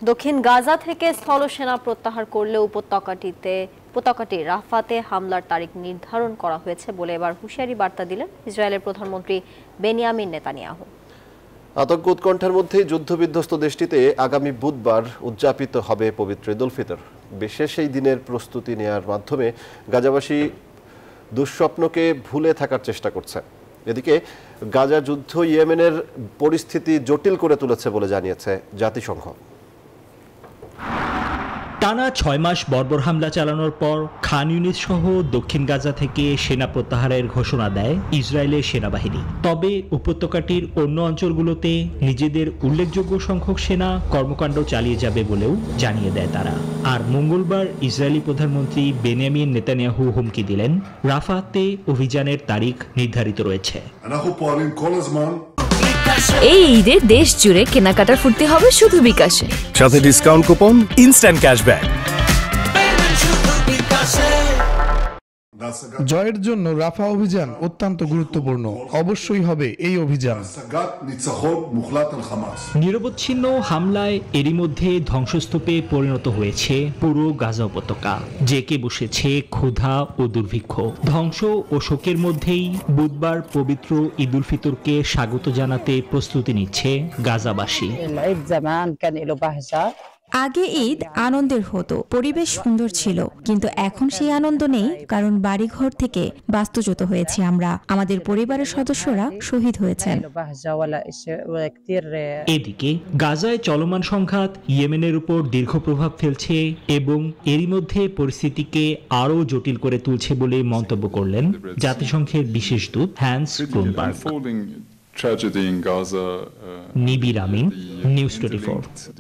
দক্ষিণ গাজা থেকে স্থলসেনা প্রত্যাহার করলেও উপত্যকাটি রাফাতে হামলার তারিখ নির্ধারণ করা হয়েছে বলে এবার হুঁশিয়ারি বার্তা দিলেন ইসরায়েলের প্রধানমন্ত্রী বেনিয়ামিন নেতানিয়াহু। আতঙ্ক উৎকণ্ঠার মধ্যেই যুদ্ধবিধ্বস্ত দেশটিতে আগামী বুধবার উদযাপিত হবে পবিত্র ঈদ উল ফিতর। বিশেষ এই দিনের প্রস্তুতি নেওয়ার মাধ্যমে গাজাবাসী দুঃস্বপ্নকে ভুলে থাকার চেষ্টা করছে। এদিকে গাজা যুদ্ধ ইয়েমেনের পরিস্থিতি জটিল করে তুলেছে বলে জানিয়েছে জাতিসংঘ। টানা ৬ মাস বর্বর হামলা চালানোর পর খান ইউনিস সহ দক্ষিণ গাজা থেকে সেনা প্রত্যাহারের ঘোষণা দেয় ইসরায়েলের সেনাবাহিনী। তবে উপত্যকাটির অন্য অঞ্চলগুলোতে নিজেদের উল্লেখযোগ্য সংখ্যক সেনা কর্মকাণ্ড চালিয়ে যাবে বলেও জানিয়ে দেয় তারা। আর মঙ্গলবার ইসরায়েলি প্রধানমন্ত্রী বেনিয়ামিন নেতানিয়াহু হুমকি দিলেন, রাফাতে অভিযানের তারিখ নির্ধারিত রয়েছে। এই ঈদে দেশ জুড়ে কেনাকাটার ফুর্তি হবে শুধু বিকাশে, সাথে ডিসকাউন্ট কুপন, ইনস্ট্যান্ট ক্যাশব্যাক। জয়ের জন্য রাফা অভিযান অত্যন্ত গুরুত্বপূর্ণ। অবশ্যই হবে এই অভিযান। নিরবচ্ছিন্ন হামলায় এরই মধ্যে ধ্বংসস্তূপে পরিণত হয়েছে পুরো গাজা উপত্যকা। জেঁকে বসেছে ক্ষুধা ও দুর্ভিক্ষ। ধ্বংস ও শোকের মধ্যেই বুধবার পবিত্র ঈদ উল ফিতরকে স্বাগত জানাতে প্রস্তুতি নিচ্ছে গাজাবাসী। আগে ঈদ আনন্দের হতো, পরিবেশ সুন্দর ছিল, কিন্তু এখন সেই আনন্দ নেই, কারণ বাড়িঘর থেকে বাস্তুচ্যুত হয়েছি আমরা। আমাদের পরিবারের সদস্যরা শহীদ হয়েছেন। এদিকে গাজায় চলমান সংঘাত ইয়েমেনের উপর দীর্ঘ প্রভাব ফেলছে এবং এরই মধ্যে পরিস্থিতিকে আরও জটিল করে তুলছে বলে মন্তব্য করলেন জাতিসংঘের বিশেষ দূত হ্যান্স ক্রুনবার্গ। নিবির আমিন, নিউজ 24।